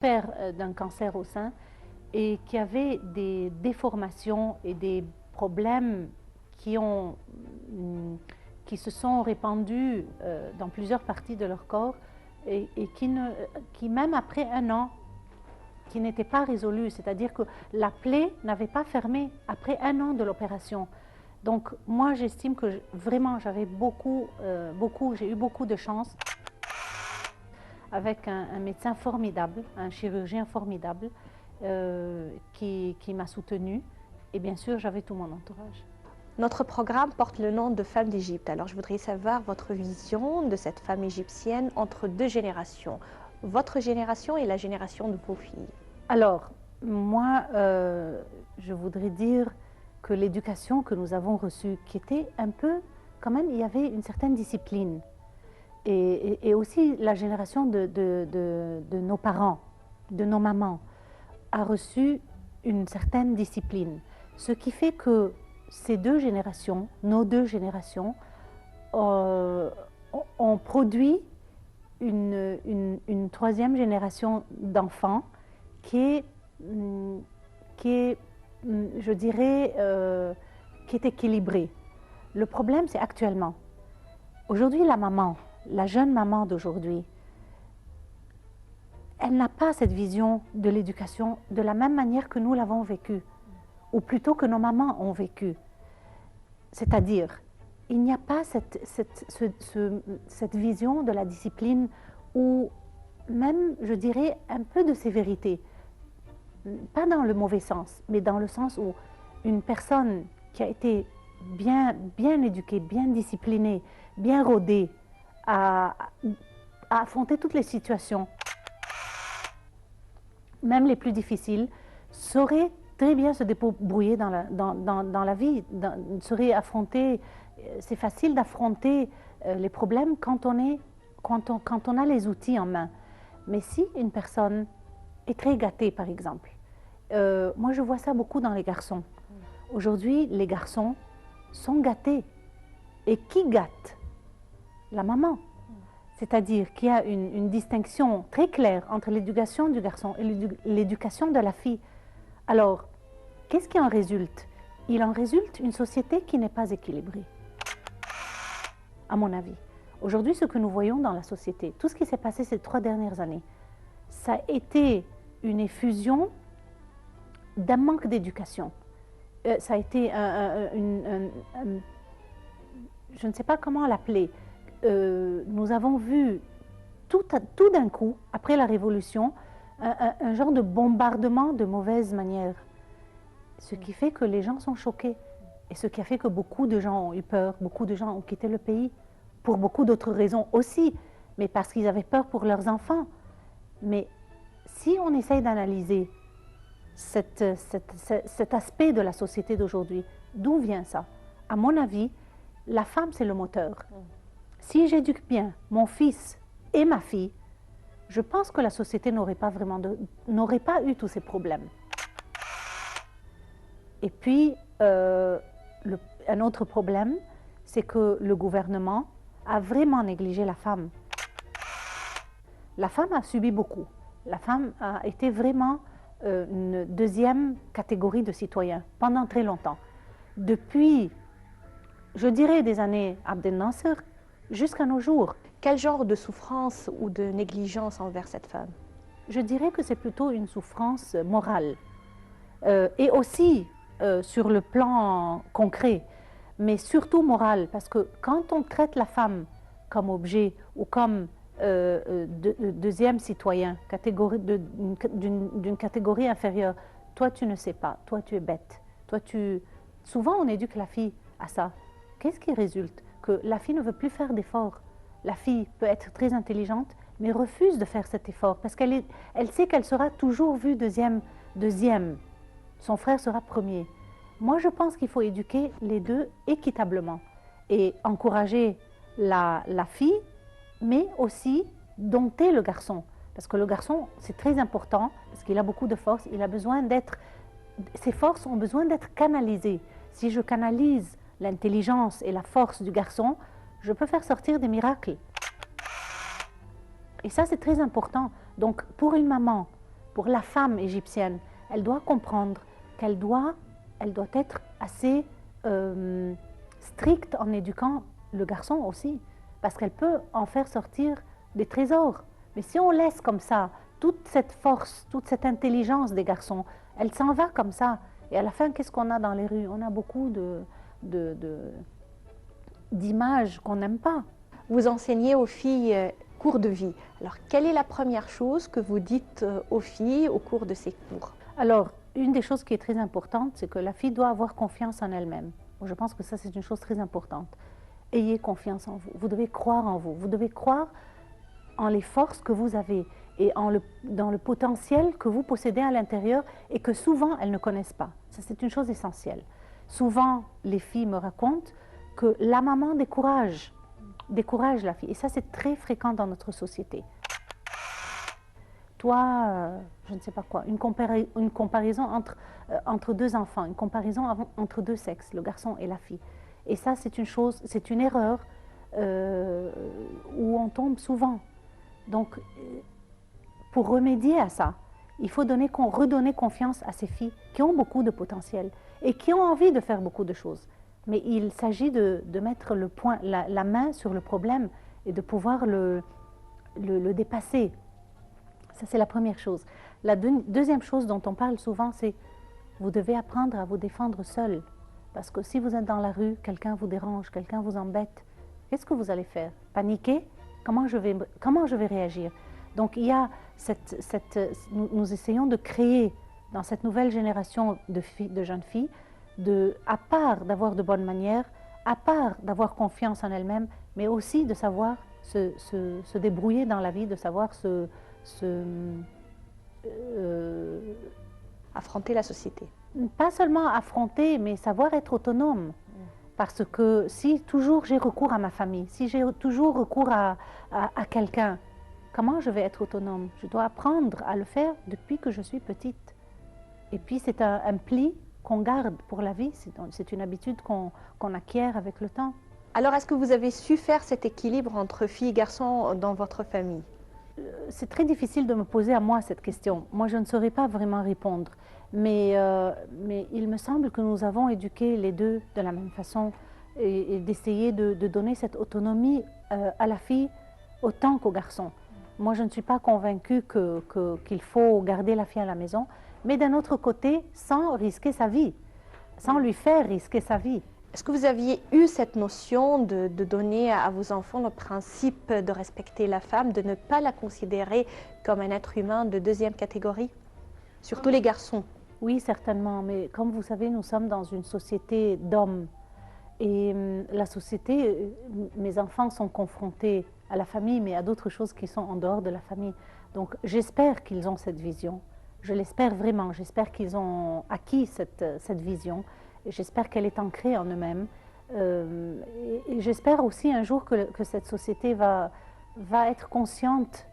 père d'un cancer au sein et qui avait des déformations et des problèmes qui, qui se sont répandus dans plusieurs parties de leur corps et qui, même après un an, qui n'étaient pas résolus, c'est-à-dire que la plaie n'avait pas fermé après un an de l'opération. Donc moi j'estime que vraiment j'avais j'ai eu beaucoup de chance avec un médecin formidable, un chirurgien formidable qui m'a soutenue et bien sûr j'avais tout mon entourage. Notre programme porte le nom de Femmes d'Égypte. Alors je voudrais savoir votre vision de cette femme égyptienne entre deux générations, votre génération et la génération de vos filles. Alors moi je voudrais dire que l'éducation que nous avons reçue, qui était un peu, quand même, il y avait une certaine discipline. Et aussi la génération de nos parents, de nos mamans, a reçu une certaine discipline. Ce qui fait que ces deux générations, nos deux générations, ont produit une troisième génération d'enfants qui est, je dirais, qui est équilibrée. Le problème, c'est actuellement. Aujourd'hui, la jeune maman d'aujourd'hui, elle n'a pas cette vision de l'éducation de la même manière que nous l'avons vécue, ou plutôt que nos mamans ont vécu. C'est-à-dire, il n'y a pas cette vision de la discipline ou même, je dirais, un peu de sévérité. Pas dans le mauvais sens, mais dans le sens où une personne qui a été bien éduquée, bien disciplinée, bien rodée, à affronter toutes les situations, même les plus difficiles, saurait très bien se débrouiller dans la vie, saurait affronter, c'est facile d'affronter les problèmes quand on a les outils en main. Mais si une personne est très gâtée, par exemple, moi je vois ça beaucoup dans les garçons. Aujourd'hui, les garçons sont gâtés. Et qui gâte? La maman. C'est-à-dire qu'il y a une distinction très claire entre l'éducation du garçon et l'éducation de la fille. Alors, qu'est-ce qui en résulte? Il en résulte une société qui n'est pas équilibrée, à mon avis. Aujourd'hui, ce que nous voyons dans la société, tout ce qui s'est passé ces 3 dernières années, ça a été une effusion d'un manque d'éducation. Ça a été je ne sais pas comment l'appeler. Nous avons vu tout d'un coup, après la Révolution, un genre de bombardement de mauvaises manières. Ce qui fait que les gens sont choqués. Et ce qui a fait que beaucoup de gens ont eu peur, beaucoup de gens ont quitté le pays, pour beaucoup d'autres raisons aussi, mais parce qu'ils avaient peur pour leurs enfants. Mais si on essaye d'analyser cet aspect de la société d'aujourd'hui, d'où vient ça? À mon avis, la femme, c'est le moteur. Si j'éduque bien mon fils et ma fille, je pense que la société n'aurait pas eu tous ces problèmes. Et puis, un autre problème, c'est que le gouvernement a vraiment négligé la femme. La femme a subi beaucoup. La femme a été vraiment une deuxième catégorie de citoyens pendant très longtemps. Depuis, je dirais, des années Abdel Nasser jusqu'à nos jours. Quel genre de souffrance ou de négligence envers cette femme? Je dirais que c'est plutôt une souffrance morale et aussi sur le plan concret, mais surtout morale, parce que quand on traite la femme comme objet ou comme deuxième citoyen, d'une catégorie inférieure, toi tu ne sais pas, toi tu es bête, souvent on éduque la fille à ça. Qu'est-ce qui résulte? Que la fille ne veut plus faire d'efforts. La fille peut être très intelligente, mais refuse de faire cet effort parce qu'elle sait qu'elle sera toujours vue deuxième. Son frère sera premier. Moi, je pense qu'il faut éduquer les deux équitablement et encourager la fille, mais aussi dompter le garçon. Parce que le garçon, c'est très important, parce qu'il a beaucoup de force, ses forces ont besoin d'être canalisées. Si je canalise l'intelligence et la force du garçon, je peux faire sortir des miracles. Et ça, c'est très important. Donc, pour une maman, pour la femme égyptienne, elle doit comprendre qu'elle doit être assez stricte en éduquant le garçon aussi, parce qu'elle peut en faire sortir des trésors. Mais si on laisse comme ça toute cette force, toute cette intelligence des garçons, elle s'en va comme ça. Et à la fin, qu'est-ce qu'on a dans les rues? On a beaucoup d'images qu'on n'aime pas. Vous enseignez aux filles cours de vie. Alors, quelle est la première chose que vous dites aux filles au cours de ces cours? Alors, une des choses qui est très importante, c'est que la fille doit avoir confiance en elle-même. Je pense que ça, c'est une chose très importante. Ayez confiance en vous. Vous devez croire en vous. Vous devez croire en les forces que vous avez et dans le potentiel que vous possédez à l'intérieur et que souvent, elles ne connaissent pas. Ça, c'est une chose essentielle. Souvent, les filles me racontent que la maman décourage la fille. Et ça, c'est très fréquent dans notre société. Toi, je ne sais pas quoi, une comparaison entre deux enfants, une comparaison entre deux sexes, le garçon et la fille. Et ça, c'est une erreur où on tombe souvent. Donc, pour remédier à ça, il faut redonner confiance à ces filles qui ont beaucoup de potentiel et qui ont envie de faire beaucoup de choses. Mais il s'agit de mettre la main sur le problème et de pouvoir le dépasser. Ça, c'est la première chose. La deuxième chose dont on parle souvent, c'est vous devez apprendre à vous défendre seul. Parce que si vous êtes dans la rue, quelqu'un vous dérange, quelqu'un vous embête, qu'est-ce que vous allez faire? Paniquer? Comment je vais réagir? Donc, il y a nous essayons de créer dans cette nouvelle génération de jeunes filles, à part d'avoir de bonnes manières, à part d'avoir confiance en elles-mêmes, mais aussi de savoir se débrouiller dans la vie, de savoir affronter la société. Pas seulement affronter, mais savoir être autonome. Parce que si toujours j'ai recours à ma famille, si j'ai toujours recours à quelqu'un, comment je vais être autonome? Je dois apprendre à le faire depuis que je suis petite. Et puis c'est un pli qu'on garde pour la vie, c'est une habitude qu'on acquiert avec le temps. Alors, est-ce que vous avez su faire cet équilibre entre filles et garçons dans votre famille? C'est très difficile de me poser à moi cette question. Moi, je ne saurais pas vraiment répondre. Mais il me semble que nous avons éduqué les deux de la même façon et d'essayer de donner cette autonomie à la fille autant qu'au garçon. Moi, je ne suis pas convaincue qu'il faut garder la fille à la maison, mais d'un autre côté, sans risquer sa vie, sans lui faire risquer sa vie. Est-ce que vous aviez eu cette notion de donner à vos enfants le principe de respecter la femme, de ne pas la considérer comme un être humain de deuxième catégorie, surtout les garçons? Oui, certainement, mais comme vous savez, nous sommes dans une société d'hommes. Et la société, mes enfants sont confrontés à la famille, mais à d'autres choses qui sont en dehors de la famille. Donc j'espère qu'ils ont cette vision. Je l'espère vraiment. J'espère qu'ils ont acquis cette vision. J'espère qu'elle est ancrée en eux-mêmes. Et j'espère aussi un jour que cette société va être consciente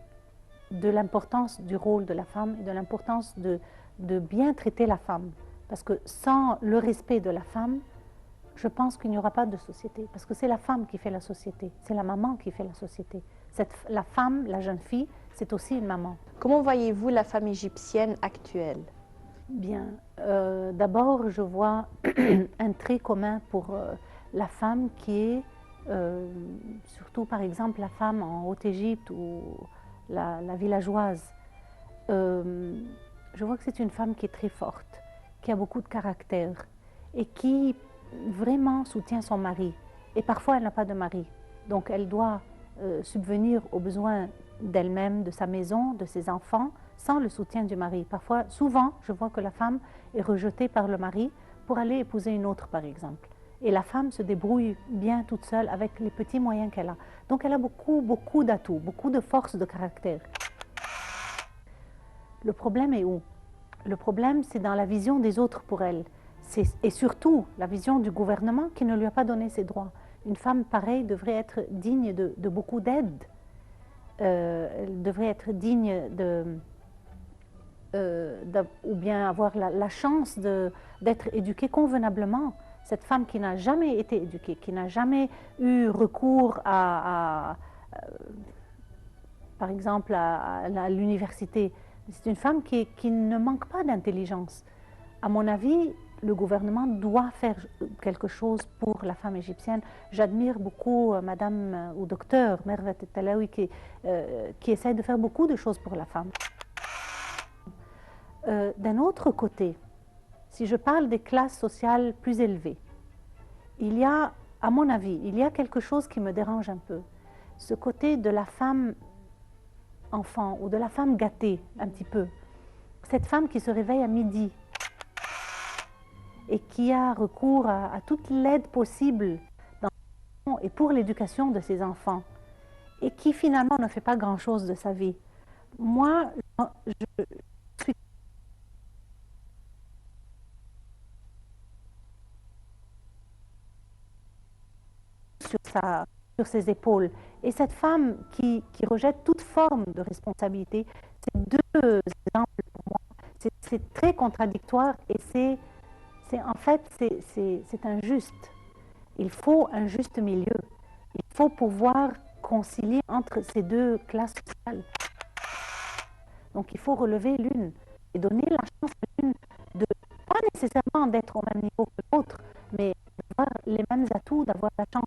de l'importance du rôle de la femme et de l'importance de bien traiter la femme. Parce que sans le respect de la femme, je pense qu'il n'y aura pas de société. Parce que c'est la femme qui fait la société, c'est la maman qui fait la société. La femme, la jeune fille, c'est aussi une maman. Comment voyez-vous la femme égyptienne actuelle? Bien, d'abord, je vois un trait commun pour la femme qui est, surtout par exemple la femme en Haute-Égypte ou la villageoise. Je vois que c'est une femme qui est très forte, qui a beaucoup de caractère et qui vraiment soutient son mari. Et parfois, elle n'a pas de mari. Donc, elle doit subvenir aux besoins d'elle-même, de sa maison, de ses enfants, sans le soutien du mari. Parfois, souvent, je vois que la femme est rejetée par le mari pour aller épouser une autre, par exemple. Et la femme se débrouille bien toute seule avec les petits moyens qu'elle a. Donc, elle a beaucoup d'atouts, beaucoup de force de caractère. Le problème est où? Le problème, c'est dans la vision des autres pour elle. Et surtout, la vision du gouvernement qui ne lui a pas donné ses droits. Une femme pareille devrait être digne de beaucoup d'aide. Elle devrait être digne ou bien avoir la chance d'être éduquée convenablement. Cette femme qui n'a jamais été éduquée, qui n'a jamais eu recours par exemple, à l'université, C'est une femme qui ne manque pas d'intelligence. À mon avis, le gouvernement doit faire quelque chose pour la femme égyptienne. J'admire beaucoup Madame ou Docteur Mervet Talaoui qui essaie de faire beaucoup de choses pour la femme. D'un autre côté, si je parle des classes sociales plus élevées, il y a, à mon avis, il y a quelque chose qui me dérange un peu. Ce côté de la femme enfant ou de la femme gâtée, un petit peu. Cette femme qui se réveille à midi et qui a recours à toute l'aide possible et pour l'éducation de ses enfants et qui finalement ne fait pas grand-chose de sa vie. Moi, je suis sur ses épaules. Et cette femme qui rejette toute forme de responsabilité, c'est deux exemples pour moi. C'est très contradictoire et en fait, c'est injuste. Il faut un juste milieu. Il faut pouvoir concilier entre ces deux classes sociales. Donc il faut relever l'une et donner la chance à l'une de, pas nécessairement d'être au même niveau que l'autre, mais d'avoir les mêmes atouts, d'avoir la chance